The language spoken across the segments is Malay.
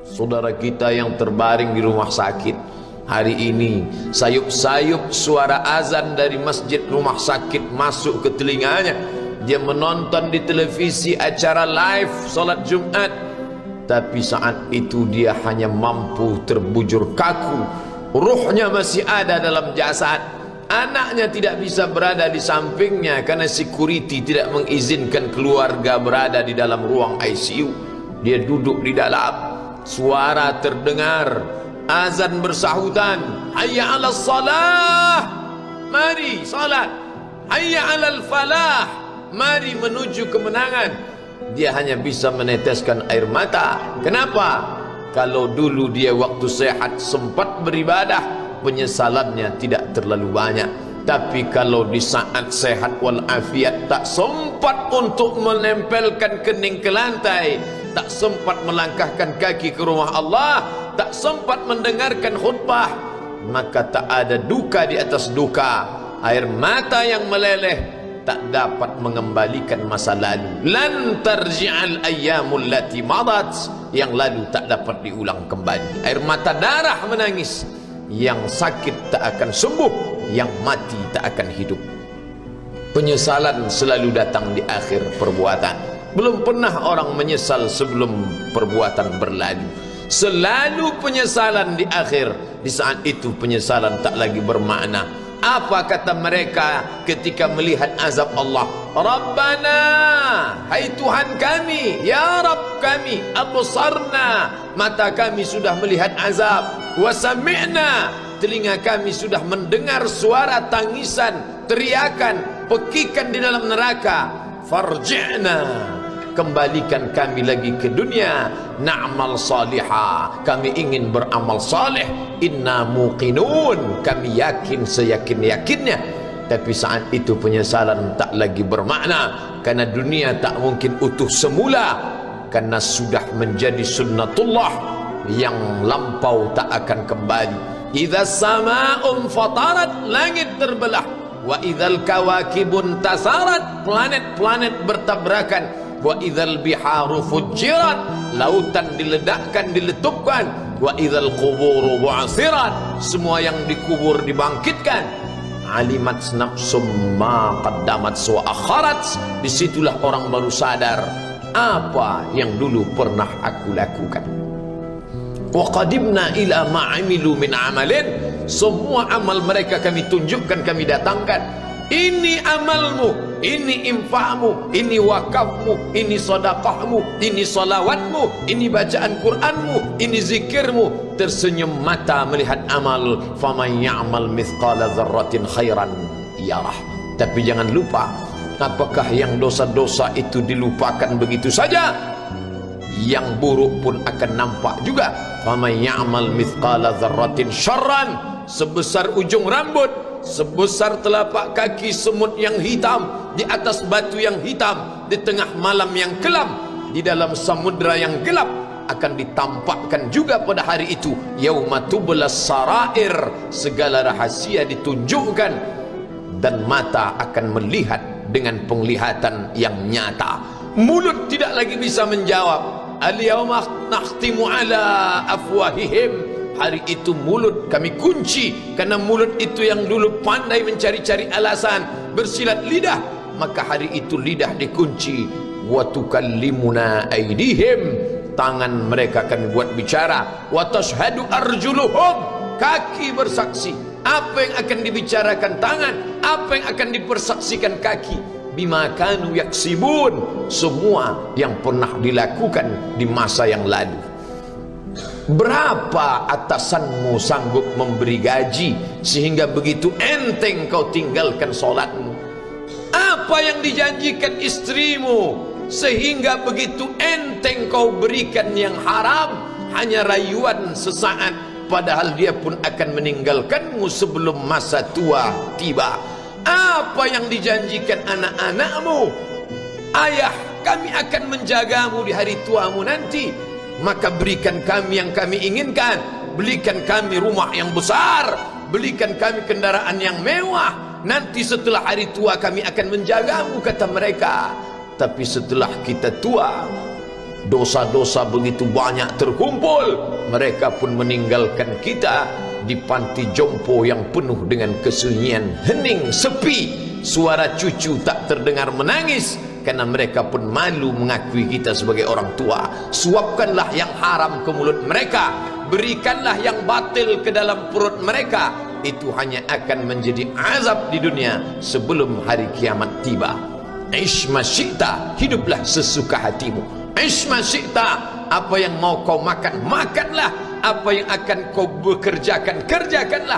Saudara kita yang terbaring di rumah sakit hari ini, sayup-sayup suara azan dari masjid rumah sakit masuk ke telinganya. Dia menonton di televisi acara live salat Jumat, tapi saat itu dia hanya mampu terbujur kaku. Ruhnya masih ada dalam jasad. Anaknya tidak bisa berada di sampingnya karena security tidak mengizinkan keluarga berada di dalam ruang ICU. Dia duduk di dalam. Suara terdengar, azan bersahutan, hayya 'alas salah, mari salat, hayya 'alal falah, mari menuju kemenangan. Dia hanya bisa meneteskan air mata. Kenapa? Kalau dulu dia waktu sehat sempat beribadah, penyesalannya tidak terlalu banyak. Tapi kalau di saat sehat walafiat tak sempat untuk menempelkan kening ke lantai, tak sempat melangkahkan kaki ke rumah Allah, tak sempat mendengarkan khutbah, maka tak ada duka di atas duka. Air mata yang meleleh tak dapat mengembalikan masa lalu. Lan tarji'al ayyamul lati madat, yang lalu tak dapat diulang kembali. Air mata darah menangis, yang sakit tak akan sembuh, yang mati tak akan hidup. Penyesalan selalu datang di akhir perbuatan. Belum pernah orang menyesal sebelum perbuatan berlalu. Selalu penyesalan di akhir. Di saat itu penyesalan tak lagi bermakna. Apa kata mereka ketika melihat azab Allah? Rabbana, hai Tuhan kami, ya Rabb kami, absarna, mata kami sudah melihat azab, wa sami'na, telinga kami sudah mendengar suara tangisan, teriakan, pekikan di dalam neraka. Farji'na, kembalikan kami lagi ke dunia, na'mal salihah, kami ingin beramal saleh, inna muqinun, kami yakin seyakin-yakinnya. Tapi saat itu penyesalan tak lagi bermakna, karena dunia tak mungkin utuh semula, karena sudah menjadi sunnatullah yang lampau tak akan kembali. Idza sama'un fatarat, langit terbelah, wa idzal kawakibun tasarat, planet-planet bertabrakan, wa idzal biharu fujirat, lautan diledakkan, diletupkan, wa idzal quburu bu'asirat, semua yang dikubur dibangkitkan. Alimat nafsum ma qaddamat wa akharat, disitulah orang baru sadar apa yang dulu pernah aku lakukan. Wa qadimna ila ma amilu min amalin, semua amal mereka kami tunjukkan, kami datangkan. Ini amalmu, ini infakmu, ini wakafmu, ini sedekahmu, ini salawatmu, ini bacaan Qur'anmu, ini zikirmu. Tersenyum mata melihat amal. Faman ya'mal mithqala dzarratin khairan yarah. Tapi jangan lupa, apakah yang dosa-dosa itu dilupakan begitu saja? Yang buruk pun akan nampak juga. Faman ya'mal mithqala dzarratin syarran, sebesar ujung rambut, sebesar telapak kaki semut yang hitam, di atas batu yang hitam, di tengah malam yang kelam, di dalam samudra yang gelap, akan ditampakkan juga pada hari itu. Yauma tublas sarair, segala rahasia ditunjukkan, dan mata akan melihat dengan penglihatan yang nyata. Mulut tidak lagi bisa menjawab. Al-yauma nakhtimu ala afwahihim, hari itu mulut kami kunci, karena mulut itu yang dulu pandai mencari-cari alasan, bersilat lidah, maka hari itu lidah dikunci. Wa tukallimuna aydihim, tangan mereka kami buat bicara. Wa tashhadu arjuluhum, kaki bersaksi. Apa yang akan dibicarakan tangan, apa yang akan dipersaksikan kaki. Bima kanu yaksibun, semua yang pernah dilakukan di masa yang lalu. Berapa atasanmu sanggup memberi gaji sehingga begitu enteng kau tinggalkan solatmu? Apa yang dijanjikan istrimu sehingga begitu enteng kau berikan yang haram, hanya rayuan sesaat, padahal dia pun akan meninggalkanmu sebelum masa tua tiba? Apa yang dijanjikan anak-anakmu? Ayah, kami akan menjagamu di hari tuamu nanti, maka berikan kami yang kami inginkan, belikan kami rumah yang besar, belikan kami kendaraan yang mewah, nanti setelah hari tua kami akan menjagamu, kata mereka. Tapi setelah kita tua, dosa-dosa begitu banyak terkumpul, mereka pun meninggalkan kita di panti jompo yang penuh dengan kesunyian, hening, sepi, suara cucu tak terdengar menangis, karena mereka pun malu mengakui kita sebagai orang tua. Suapkanlah yang haram ke mulut mereka, berikanlah yang batil ke dalam perut mereka, itu hanya akan menjadi azab di dunia sebelum hari kiamat tiba. Ish ma syi'ta, hiduplah sesuka hatimu. Ish ma syi'ta, apa yang mau kau makan, makanlah. Apa yang akan kau bekerjakan, kerjakanlah.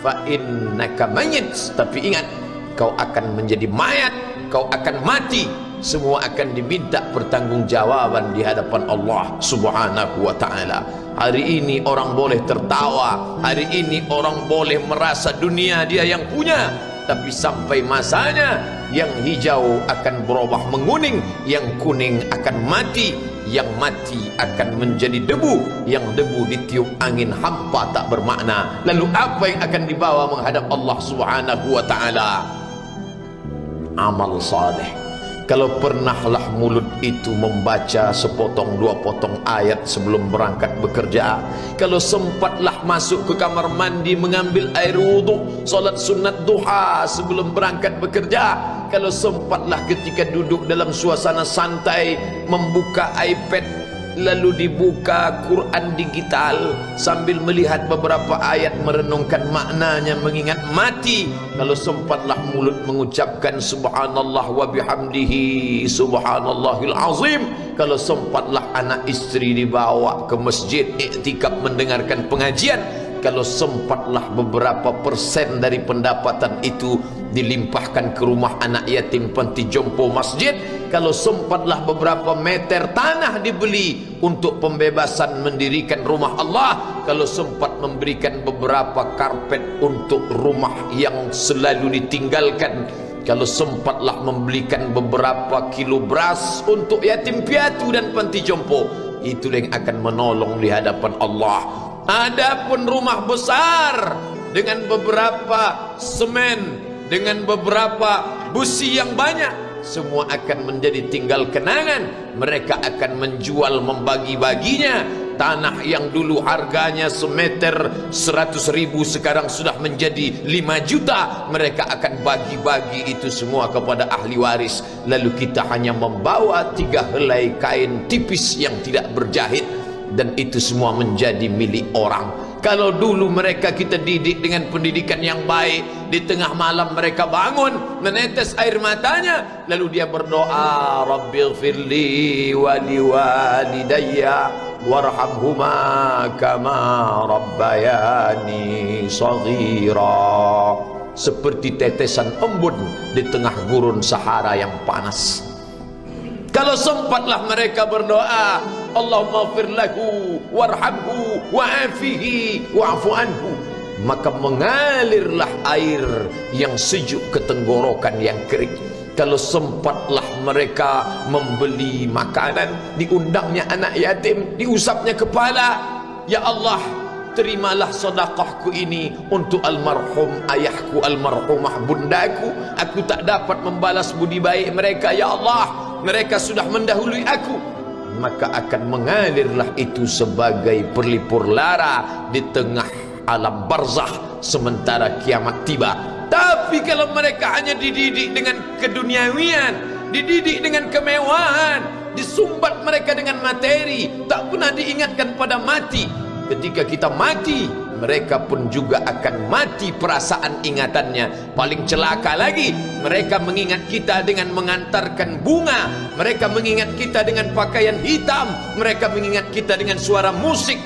Fa innaka mayyit, tapi ingat, kau akan menjadi mayat, kau akan mati. Semua akan diminta pertanggungjawaban di hadapan Allah Subhanahu wa ta'ala. Hari ini orang boleh tertawa, hari ini orang boleh merasa dunia dia yang punya, tapi sampai masanya yang hijau akan berubah menguning, yang kuning akan mati, yang mati akan menjadi debu, yang debu ditiup angin hampa tak bermakna. Lalu apa yang akan dibawa menghadap Allah Subhanahu wa ta'ala? Amal saleh. Kalau pernahlah mulut itu membaca sepotong dua potong ayat sebelum berangkat bekerja, kalau sempatlah masuk ke kamar mandi mengambil air wudhu, solat sunat duha sebelum berangkat bekerja, kalau sempatlah ketika duduk dalam suasana santai membuka iPad lalu dibuka Quran digital sambil melihat beberapa ayat, merenungkan maknanya, mengingat mati, kalau sempatlah mulut mengucapkan subhanallah wa bihamdihi subhanallahil azim, kalau sempatlah anak istri dibawa ke masjid iktikaf mendengarkan pengajian, kalau sempatlah beberapa persen dari pendapatan itu dilimpahkan ke rumah anak yatim panti jompo masjid, kalau sempatlah beberapa meter tanah dibeli untuk pembebasan mendirikan rumah Allah, kalau sempat memberikan beberapa karpet untuk rumah yang selalu ditinggalkan, kalau sempatlah membelikan beberapa kilo beras untuk yatim piatu dan panti jompo, itu yang akan menolong di hadapan Allah. Adapun rumah besar dengan beberapa semen, dengan beberapa busi yang banyak, semua akan menjadi tinggal kenangan. Mereka akan menjual, membagi-baginya. Tanah yang dulu harganya semeter 100.000 sekarang sudah menjadi 5 juta. Mereka akan bagi-bagi itu semua kepada ahli waris. Lalu kita hanya membawa 3 helai kain tipis yang tidak berjahit, dan itu semua menjadi milik orang. Kalau dulu mereka kita didik dengan pendidikan yang baik, di tengah malam mereka bangun menetes air matanya, lalu dia berdoa, Rabbighfirli wa liwalidayya warhamhuma kama rabbayani shaghira, seperti tetesan embun di tengah gurun Sahara yang panas. Kalau sempatlah mereka berdoa, Allahumma fir lahu warhamhu wa'afihi wa'fu anhu, maka mengalirlah air yang sejuk ke tenggorokan yang kering. Kalau sempatlah mereka membeli makanan, diundangnya anak yatim, diusapnya kepala, ya Allah, terimalah sedekahku ini untuk almarhum ayahku, almarhumah bundaku. Aku tak dapat membalas budi baik mereka, ya Allah, mereka sudah mendahului aku. Maka akan mengalirlah itu sebagai perlipur lara di tengah alam barzakh sementara kiamat tiba. Tapi kalau mereka hanya dididik dengan keduniawian, dididik dengan kemewahan, disumbat mereka dengan materi, tak pernah diingatkan pada mati. Ketika kita mati, mereka pun juga akan mati perasaan ingatannya. Paling celaka lagi, mereka mengingat kita dengan mengantarkan bunga, mereka mengingat kita dengan pakaian hitam, mereka mengingat kita dengan suara musik,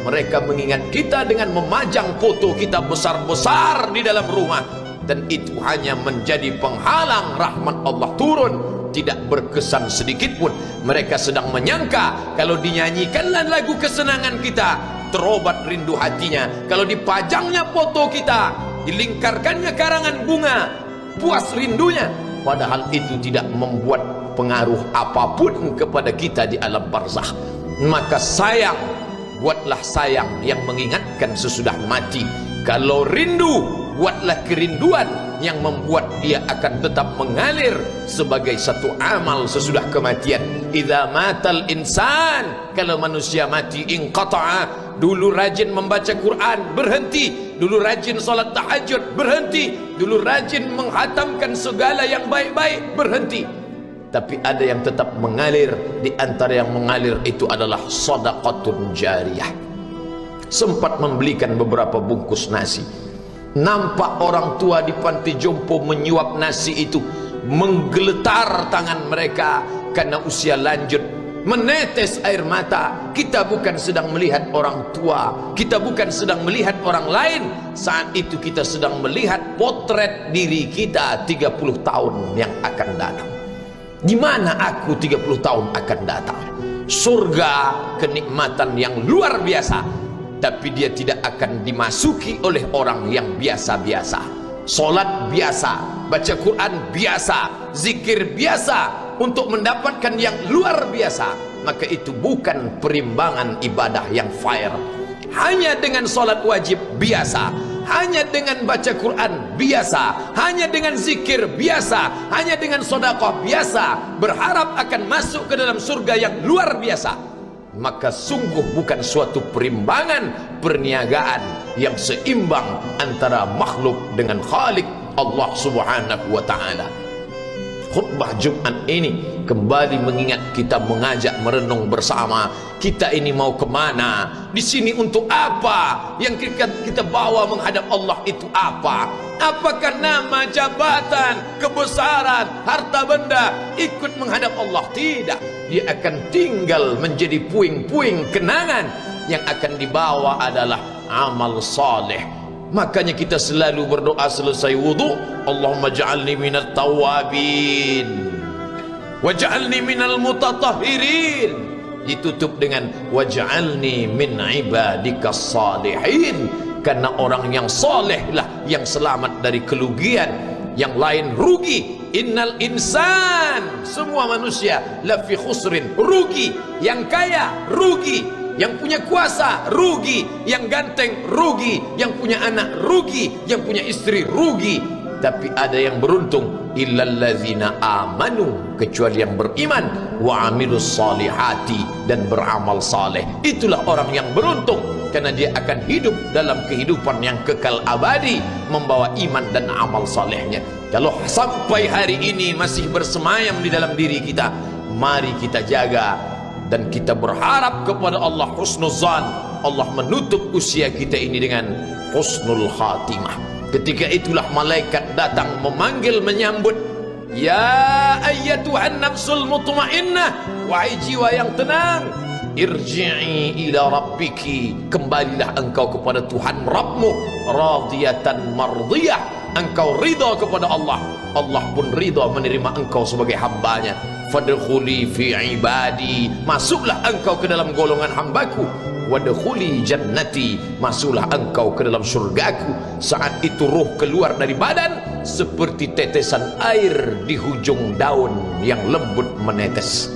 mereka mengingat kita dengan memajang foto kita besar-besar di dalam rumah. Dan itu hanya menjadi penghalang rahmat Allah turun, tidak berkesan sedikit pun. Mereka sedang menyangka kalau dinyanyikanlah lagu kesenangan kita, terobat rindu hatinya. Kalau dipajangnya foto kita, dilingkarkannya karangan bunga, puas rindunya. Padahal itu tidak membuat pengaruh apapun kepada kita di alam barzakh. Maka sayang, buatlah sayang yang mengingatkan sesudah mati. Kalau rindu, buatlah kerinduan yang membuat dia akan tetap mengalir sebagai satu amal sesudah kematian. Idza matal insan, kalau manusia mati, inqata'a, dulu rajin membaca Quran berhenti, dulu rajin salat tahajud berhenti, dulu rajin menghatamkan segala yang baik-baik berhenti. Tapi ada yang tetap mengalir. Di antara yang mengalir itu adalah sedekatun jariyah. Sempat membelikan beberapa bungkus nasi, nampak orang tua di panti jompo menyuap nasi itu, menggeletar tangan mereka karena usia lanjut, menetes air mata. Kita bukan sedang melihat orang tua, kita bukan sedang melihat orang lain. Saat itu kita sedang melihat potret diri kita 30 tahun yang akan datang. Di mana aku 30 tahun akan datang? Surga, kenikmatan yang luar biasa, tapi dia tidak akan dimasuki oleh orang yang biasa-biasa. Solat biasa, baca Quran biasa, zikir biasa, untuk mendapatkan yang luar biasa, maka itu bukan perimbangan ibadah yang fair. Hanya dengan solat wajib biasa, hanya dengan baca Quran biasa, hanya dengan zikir biasa, hanya dengan sedekah biasa, berharap akan masuk ke dalam surga yang luar biasa, maka sungguh bukan suatu perimbangan perniagaan yang seimbang antara makhluk dengan Khalik Allah Subhanahu wa ta'ala. Khutbah Jumat ini kembali mengingat kita, mengajak merenung bersama. Kita ini mau kemana? Di sini untuk apa? Yang kita bawa menghadap Allah itu apa? Apakah nama, jabatan, kebesaran, harta benda ikut menghadap Allah? Tidak. Dia akan tinggal menjadi puing-puing kenangan. Yang akan dibawa adalah amal saleh. Makanya kita selalu berdoa selesai wudu, Allahumma ja'alni minat tawabin waj'alni minal mutatahhirin, ditutup dengan waj'alni min ibadikas salihin, karena orang yang soleh lah yang selamat dari kerugian, yang lain rugi. Innal insan, semua manusia lafi khusrin, rugi. Yang kaya rugi, yang punya kuasa rugi, yang ganteng rugi, yang punya anak rugi, yang punya istri rugi. Tapi ada yang beruntung, illallazina amanu, kecuali yang beriman, wa amilus salihati, dan beramal saleh. Itulah orang yang beruntung, karena dia akan hidup dalam kehidupan yang kekal abadi, membawa iman dan amal salehnya. Kalau sampai hari ini masih bersemayam di dalam diri kita, mari kita jaga. Dan kita berharap kepada Allah husnuzan, Allah menutup usia kita ini dengan husnul khatimah. Ketika itulah malaikat datang memanggil, menyambut, ya ayyatuhan nafsul mutmainnah, wahai jiwa yang tenang, irji'i ila rabbiki, kembalilah engkau kepada Tuhan Rabbmu, radiyatan mardiyah, engkau ridha kepada Allah, Allah pun ridha menerima engkau sebagai hambanya. Fadkhuli fi ibadi, masuklah engkau ke dalam golongan hambaku. Wadkhuli jannati, masuklah engkau ke dalam surgaku. Saat itu ruh keluar dari badan seperti tetesan air di hujung daun yang lembut menetes.